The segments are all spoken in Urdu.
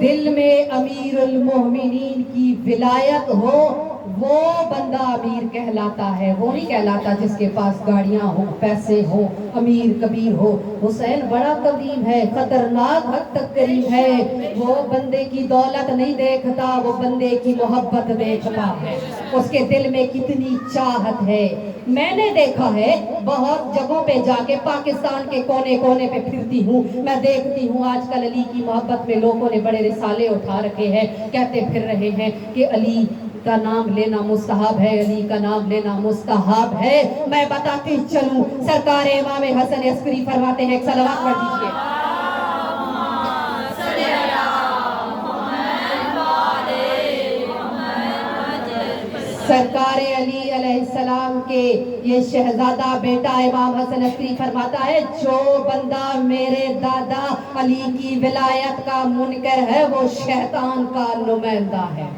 دل میں امیر المومنین کی ولایت ہو وہ بندہ امیر کہلاتا ہے، وہ نہیں کہلاتا جس کے پاس گاڑیاں ہوں، پیسے ہوں، امیر کبیر ہو۔ حسین بڑا کریم ہے، خطرناک حد تک کریم ہے، وہ بندے کی دولت نہیں دیکھتا، وہ بندے کی محبت دیکھتا ہے، اس کے دل میں کتنی چاہت ہے۔ میں نے دیکھا ہے بہت جگہوں پہ جا کے، پاکستان کے کونے کونے پہ پھرتی ہوں، میں دیکھتی ہوں آج کل علی کی محبت میں لوگوں نے بڑے رسالے اٹھا رکھے ہیں، کہتے پھر رہے ہیں کہ علی کا نام لینا مستحب ہے، علی کا نام لینا مستحب ہے۔ میں بتاتی چلوں، سرکار امام حسن عسکری فرماتے ہیں، ایک صلوات پڑھ دیجئے۔ سرکار علی علیہ السلام کے یہ شہزادہ بیٹا امام حسن عسکری فرماتا ہے، جو بندہ میرے دادا علی کی ولایت کا منکر ہے وہ شیطان کا نمائندہ ہے۔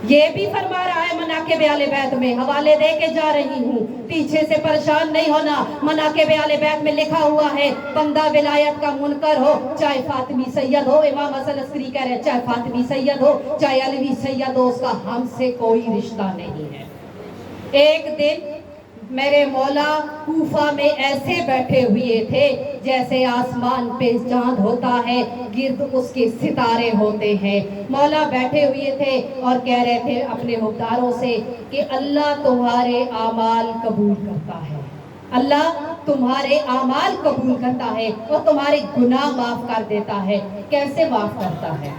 یہ بھی فرما رہا ہے مناقب اہل بیت میں، حوالے دے کے جا رہی ہوں، پیچھے سے پریشان نہیں ہونا۔ مناقب اہل بیت میں لکھا ہوا ہے، بندہ ولایت کا منکر ہو، چاہے فاطمی سید ہو، امام حسن عسکری کہہ رہے ہیں چاہے فاطمی سید ہو، چاہے علوی سید ہو، اس کا ہم سے کوئی رشتہ نہیں ہے۔ ایک دن میرے مولا کوفہ میں ایسے بیٹھے ہوئے تھے جیسے آسمان پہ چاند ہوتا ہے، گرد اس کے ستارے ہوتے ہیں۔ مولا بیٹھے ہوئے تھے اور کہہ رہے تھے اپنے حکمرانوں سے کہ اللہ تمہارے اعمال قبول کرتا ہے، اللہ تمہارے اعمال قبول کرتا ہے اور تمہارے گناہ معاف کر دیتا ہے۔ کیسے معاف کرتا ہے؟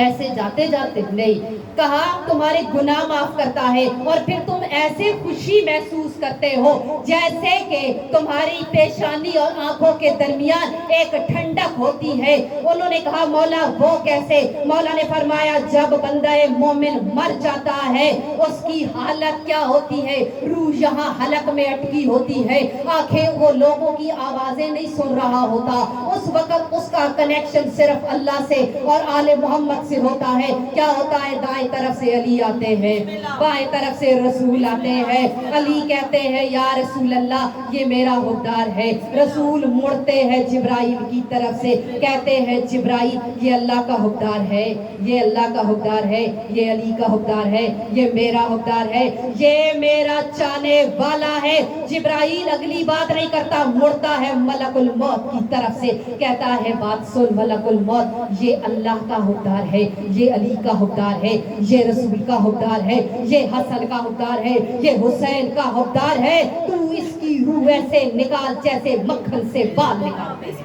ایسے جاتے جاتے نہیں، کہا تمہارے گناہ معاف کرتا ہے اور پھر تم ایسے خوشی محسوس کرتے ہو جیسے کہ تمہاری پیشانی اور آنکھوں کے درمیان ایک ٹھنڈک ہوتی ہے۔ انہوں نے کہا مولا وہ کیسے؟ مولا نے فرمایا جب بندہ مومن مر جاتا ہے اس کی حالت کیا ہوتی ہے؟ روح یہاں حلق میں اٹکی ہوتی ہے، آنکھیں وہ لوگوں کی آوازیں نہیں سن رہا ہوتا، اس وقت اس کا کنیکشن صرف اللہ سے اور آل محمد سے ہوتا ہے۔ کیا ہوتا ہے؟ دائیں طرف سے علی آتے ہیں، بائیں طرف سے رسول آتے ہیں، علی کہتے ہیں یا رسول اللہ یہ میرا حکمدار ہے، رسول مڑتے ہیں جبرائیل کی طرف سے، کہتے ہیں جبرائیل یہ اللہ کا حکمدار ہے، یہ اللہ کا حکمدار ہے، یہ علی کا حکمدار ہے، یہ میرا حکمدار ہے، یہ میرا چاہنے والا ہے۔ جبرائیل اگلی بات نہیں کرتا، مڑتا ہے ملک الموت کی طرف سے، کہتا ہے بات سن ملک الموت، یہ اللہ کا حکمدار ہے، یہ علی کا حکمدار ہے، یہ رسول کا حکمدار ہے، یہ حسن کا حکمدار ہے، یہ حسین کا حکمدار ہے، تو اس کی روح ایسے نکال جیسے مکھن سے بال نکالتے ہیں،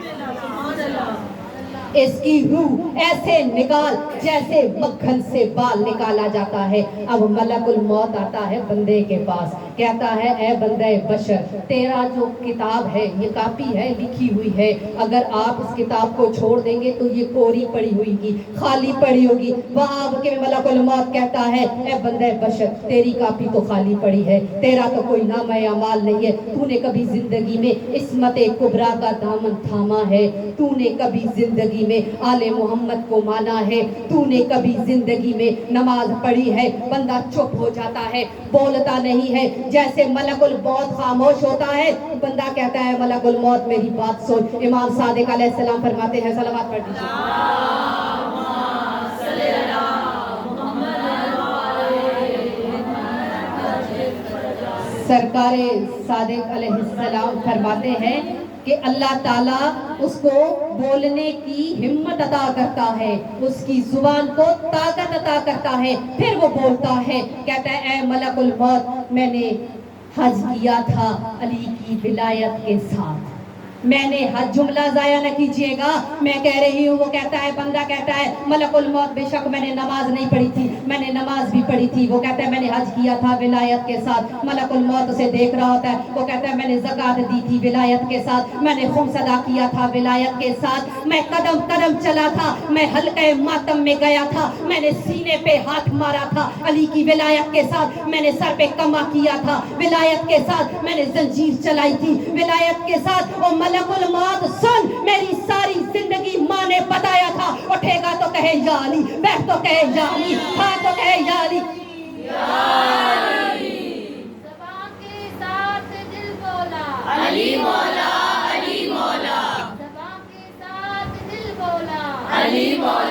اس کی روح ایسے نکال جیسے مکھن سے بال نکالا جاتا ہے۔ اب ملک الموت آتا ہے بندے کے پاس، کہتا ہے اے بندہ بشر، تیرا جو کتاب ہے یہ کاپی ہے لکھی ہوئی ہے، اگر آپ اس کتاب کو چھوڑ دیں گے تو یہ کوری پڑی ہوئی گی، خالی پڑی ہوگی۔ وہاں کے ملک الموت کہتا ہے اے بندہ بشر تیری کاپی تو خالی پڑی ہے، تیرا تو کوئی نامہ اعمال نہیں ہے، تو نے کبھی زندگی میں عصمت کبریٰ کا دامن تھاما ہے، تو نے کبھی زندگی میں آل محمد کو مانا ہے، تو نے کبھی زندگی میں نماز پڑھی ہے۔ بندہ چپ ہو جاتا ہے، بولتا نہیں ہے، جیسے ملک الموت خاموش ہوتا ہے، بندہ کہتا ہے ملک الموت میری بات سن۔ امام صادق علیہ السلام فرماتے ہیں، صلوات پڑھ دیجیے۔ سرکار صادق علیہ السلام فرماتے ہیں کہ اللہ تعالیٰ اس کو بولنے کی ہمت عطا کرتا ہے، اس کی زبان کو طاقت عطا کرتا ہے، پھر وہ بولتا ہے، کہتا ہے اے ملک الموت میں نے حج کیا تھا علی کی ولایت کے ساتھ، میں نے حج، جملہ ضائع نہ کیجئے گا، میں کہہ رہی ہوں، وہ کہتا ہے، بندہ کہتا ہے ملک الموت بے شک میں نے نماز نہیں پڑھی تھی، میں نے نماز بھی پڑھی تھی، وہ کہتا ہے میں نے حج کیا تھا ولایت کے ساتھ، ملک الموت اسے دیکھ رہا ہوتا ہے، وہ کہتا ہے میں نے زکوٰۃ دی تھی ولایت کے ساتھ، میں نے خمس ادا کیا تھا ولایت کے ساتھ، میں قدم قدم چلا تھا، میں حلقہ ماتم میں گیا تھا، میں نے سینے پہ ہاتھ مارا تھا علی کی ولایت کے ساتھ، میں نے سر پہ کما کیا تھا ولایت کے ساتھ، میں نے زنجیر چلائی تھی ولایت کے ساتھ۔ او ملک الموت سن، میری ساری زندگی ماں نے بتایا تھا، اٹھے گا تو کہے یا علی، بیٹھ تو کہے یا علی، کھا تو کہے یا علی، زبان کے ساتھ دل بولا علی مولا، علی مولا، زبان کے ساتھ دل بولا علی مولا۔